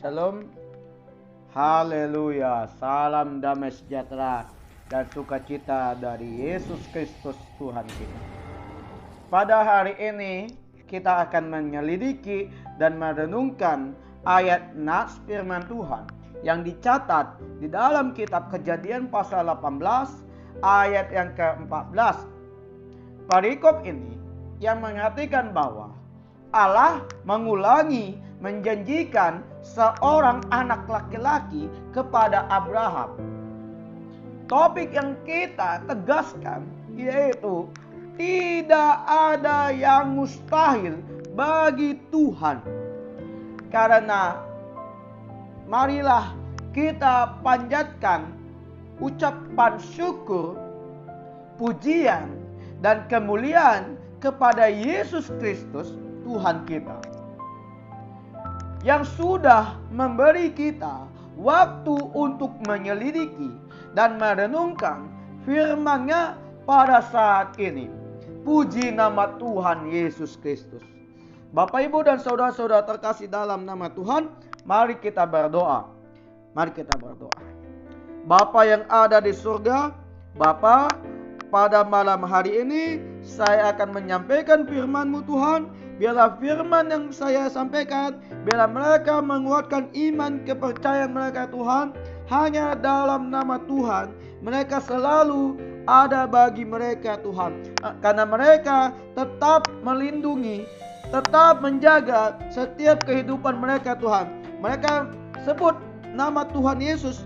Shalom. Haleluya. Salam damai sejahtera dan sukacita dari Yesus Kristus Tuhan kita. Pada hari ini kita akan menyelidiki dan merenungkan ayat nas firman Tuhan yang dicatat di dalam kitab Kejadian pasal 18 ayat yang ke-14. Perikop ini yang mengatakan bahwa Allah mengulangi menjanjikan seorang anak laki-laki kepada Abraham. Topik yang kita tegaskan yaitu tidak ada yang mustahil bagi Tuhan. Karena marilah kita panjatkan ucapan syukur, pujian dan kemuliaan kepada Yesus Kristus Tuhan kita, yang sudah memberi kita waktu untuk menyelidiki dan merenungkan firman-Nya pada saat ini. Puji nama Tuhan Yesus Kristus. Bapak, Ibu, dan saudara-saudara terkasih dalam nama Tuhan, mari kita berdoa. Mari kita berdoa. Bapa yang ada di surga, Bapa, pada malam hari ini saya akan menyampaikan firman-Mu Tuhan. Biarlah firman yang saya sampaikan, biarlah mereka menguatkan iman kepercayaan mereka Tuhan. Hanya dalam nama Tuhan mereka selalu ada bagi mereka Tuhan. Karena mereka tetap melindungi, tetap menjaga setiap kehidupan mereka Tuhan. Mereka sebut nama Tuhan Yesus,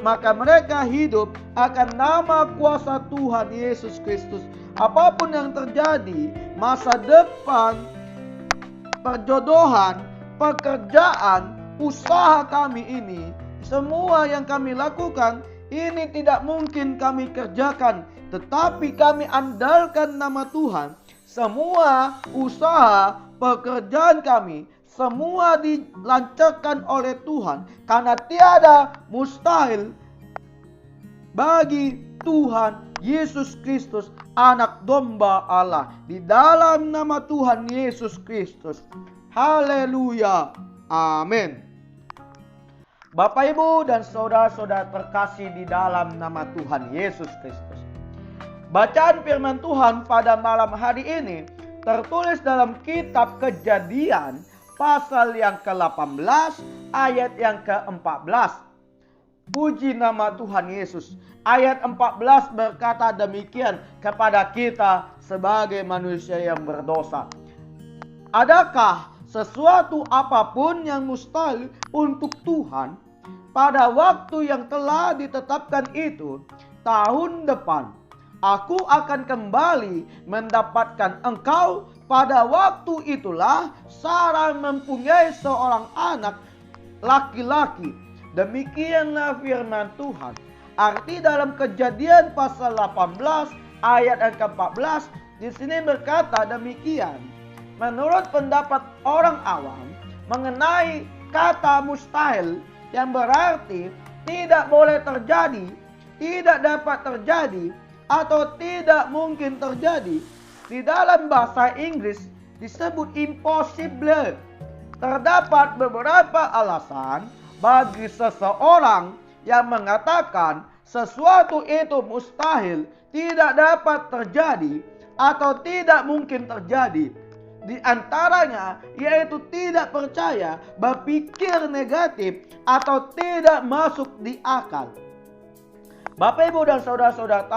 maka mereka hidup akan nama kuasa Tuhan Yesus Kristus. Apapun yang terjadi, masa depan, perjodohan, pekerjaan, usaha kami ini, semua yang kami lakukan, ini tidak mungkin kami kerjakan. Tetapi kami andalkan nama Tuhan. Semua usaha, pekerjaan kami, semua dilancarkan oleh Tuhan. Karena tiada mustahil bagi Tuhan Yesus Kristus, anak domba Allah. Di dalam nama Tuhan Yesus Kristus. Haleluya. Amin. Bapak, Ibu, dan saudara-saudara terkasih di dalam nama Tuhan Yesus Kristus. Bacaan firman Tuhan pada malam hari ini tertulis dalam kitab Kejadian pasal yang ke-18 ayat yang ke-14. Puji nama Tuhan Yesus. Ayat 14 berkata demikian kepada kita sebagai manusia yang berdosa. Adakah sesuatu apapun yang mustahil untuk Tuhan? Pada waktu yang telah ditetapkan itu, tahun depan, aku akan kembali mendapatkan engkau. Pada waktu itulah Sarah mempunyai seorang anak laki-laki. Demikianlah firman Tuhan. Arti dalam Kejadian pasal 18 ayat yang ke-14 di sini berkata demikian. Menurut pendapat orang awam mengenai kata mustahil yang berarti tidak boleh terjadi, tidak dapat terjadi, atau tidak mungkin terjadi. Di dalam bahasa Inggris disebut impossible. Terdapat beberapa alasan bagi seseorang yang mengatakan sesuatu itu mustahil, tidak dapat terjadi, atau tidak mungkin terjadi. Di antaranya yaitu tidak percaya, berpikir negatif, atau tidak masuk di akal. Bapak, Ibu, dan saudara-saudara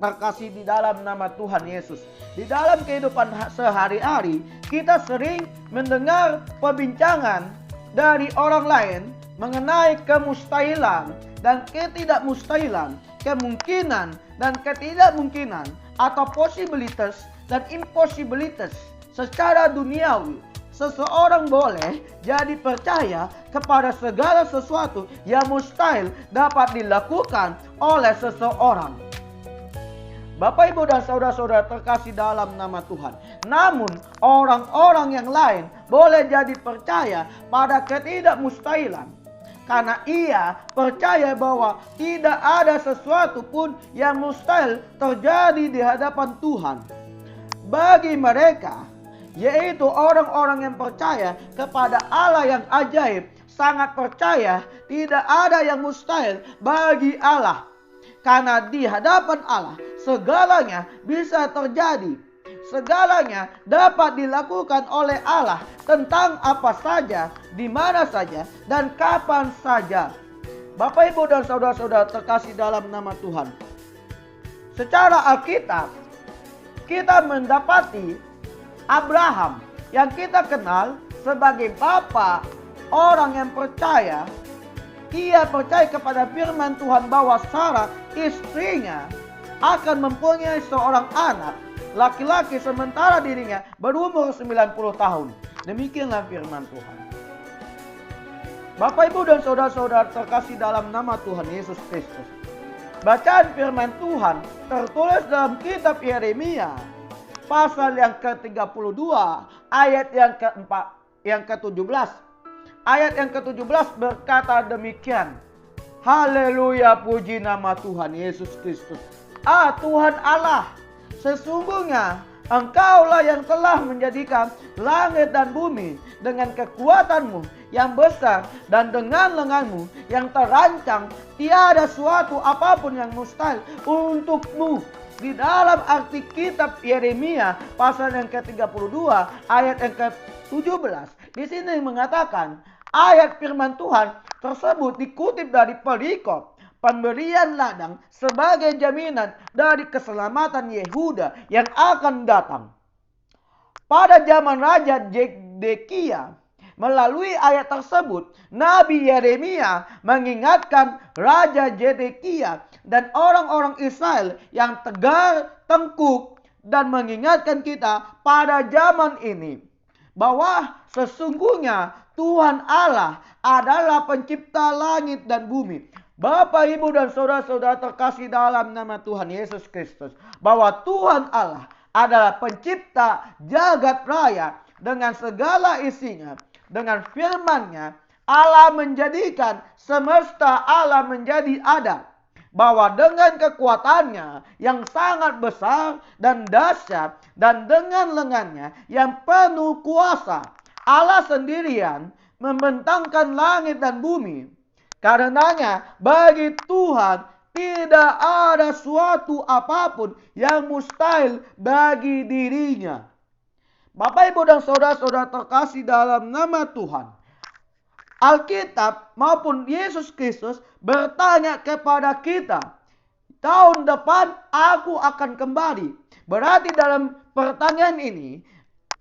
terkasih di dalam nama Tuhan Yesus. Di dalam kehidupan sehari-hari kita sering mendengar perbincangan dari orang lain mengenai kemustahilan dan ketidakmustahilan, kemungkinan dan ketidakmungkinan, atau possibilities dan impossibilities. Secara duniawi, seseorang boleh jadi percaya kepada segala sesuatu yang mustahil dapat dilakukan oleh seseorang. Bapak, Ibu, dan saudara-saudara terkasih dalam nama Tuhan. Namun orang-orang yang lain boleh jadi percaya pada ketidakmustahilan. Karena ia percaya bahwa tidak ada sesuatu pun yang mustahil terjadi di hadapan Tuhan. Bagi mereka yaitu orang-orang yang percaya kepada Allah yang ajaib, sangat percaya tidak ada yang mustahil bagi Allah. Karena di hadapan Allah segalanya bisa terjadi. Segalanya dapat dilakukan oleh Allah tentang apa saja, di mana saja, dan kapan saja. Bapak, Ibu, dan saudara-saudara terkasih dalam nama Tuhan. Secara Alkitab, kita mendapati Abraham yang kita kenal sebagai bapa orang yang percaya. Ia percaya kepada firman Tuhan bahwa Sarah, istrinya, akan mempunyai seorang anak laki-laki sementara dirinya berumur 90 tahun. Demikianlah firman Tuhan. Bapak, Ibu, dan saudara-saudara terkasih dalam nama Tuhan Yesus Kristus. Bacaan firman Tuhan tertulis dalam kitab Yeremia pasal yang ke-32 ayat yang ke-17. Ayat yang ke-17 berkata demikian. Haleluya, puji nama Tuhan Yesus Kristus. Tuhan Allah, sesungguhnya Engkaulah yang telah menjadikan langit dan bumi dengan kekuatanmu yang besar dan dengan lenganmu yang terancang. Tiada suatu apapun yang mustahil untukmu. Di dalam arti kitab Yeremia pasal yang ke-32 ayat yang ke-17. Di sini mengatakan ayat firman Tuhan tersebut dikutip dari perikop pemberian ladang sebagai jaminan dari keselamatan Yehuda yang akan datang. Pada zaman Raja Zedekia, melalui ayat tersebut, Nabi Yeremia mengingatkan Raja Zedekia dan orang-orang Israel yang tegar tengkuk dan mengingatkan kita pada zaman ini bahwa sesungguhnya Tuhan Allah adalah pencipta langit dan bumi. Bapak, Ibu, dan saudara-saudara terkasih dalam nama Tuhan Yesus Kristus, bahwa Tuhan Allah adalah pencipta jagat raya dengan segala isinya. Dengan firman-Nya Allah menjadikan semesta alam menjadi ada. Bahwa dengan kekuatannya yang sangat besar dan dahsyat dan dengan lengannya yang penuh kuasa, Allah sendirian membentangkan langit dan bumi. Karenanya bagi Tuhan tidak ada suatu apapun yang mustahil bagi dirinya. Bapak, Ibu, dan saudara-saudara terkasih dalam nama Tuhan, Alkitab maupun Yesus Kristus bertanya kepada kita, tahun depan aku akan kembali. Berarti dalam pertanyaan ini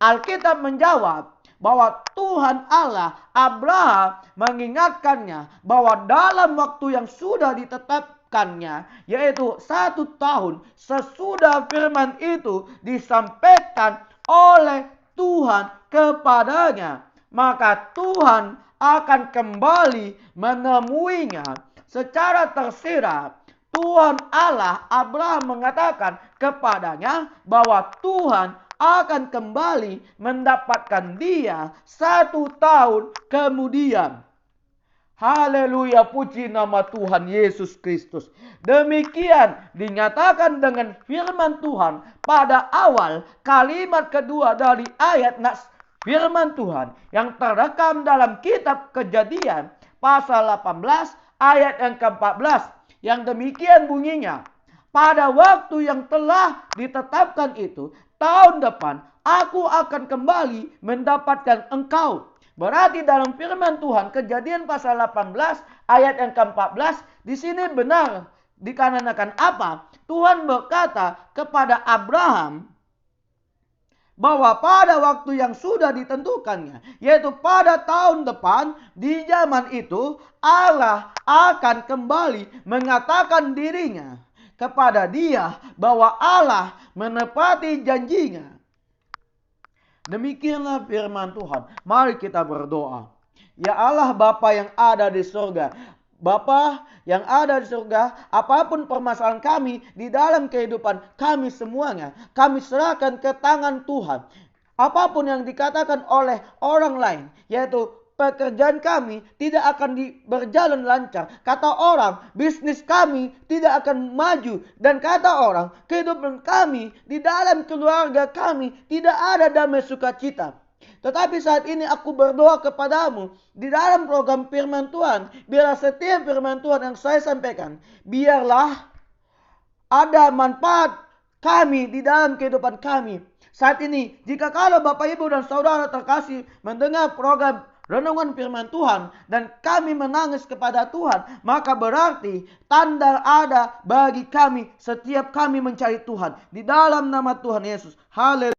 Alkitab menjawab bahwa Tuhan Allah Abraham mengingatkannya bahwa dalam waktu yang sudah ditetapkannya, yaitu 1 tahun sesudah firman itu disampaikan oleh Tuhan kepadanya, maka Tuhan akan kembali menemuinya secara tersirat. Tuhan Allah Abraham mengatakan kepadanya bahwa Tuhan akan kembali mendapatkan dia 1 tahun kemudian. Haleluya, puji nama Tuhan Yesus Kristus. Demikian dinyatakan dengan firman Tuhan pada awal kalimat kedua dari ayat nas firman Tuhan yang terekam dalam kitab Kejadian pasal 18 ayat yang ke-14. Yang demikian bunyinya, pada waktu yang telah ditetapkan itu, tahun depan aku akan kembali mendapatkan engkau. Berarti dalam firman Tuhan Kejadian pasal 18 ayat yang ke-14 di sini benar dikarenakan apa? Tuhan berkata kepada Abraham bahwa pada waktu yang sudah ditentukannya, yaitu pada tahun depan, di zaman itu Allah akan kembali mengatakan dirinya kepada dia bahwa Allah menepati janjinya. Demikianlah firman Tuhan. Mari kita berdoa. Ya Allah Bapa yang ada di surga, Bapa yang ada di surga, apapun permasalahan kami di dalam kehidupan kami semuanya, kami serahkan ke tangan Tuhan. Apapun yang dikatakan oleh orang lain, yaitu pekerjaan kami tidak akan berjalan lancar. Kata orang, bisnis kami tidak akan maju. Dan kata orang, kehidupan kami di dalam keluarga kami tidak ada damai sukacita. Tetapi saat ini aku berdoa kepadamu di dalam program firman Tuhan, biarlah setiap firman Tuhan yang saya sampaikan, biarlah ada manfaat kami di dalam kehidupan kami. Saat ini, jika kalau Bapak Ibu dan Saudara terkasih mendengar program renungan firman Tuhan dan kami menangis kepada Tuhan, maka berarti tanda ada bagi kami setiap kami mencari Tuhan. Di dalam nama Tuhan Yesus. Haleluya.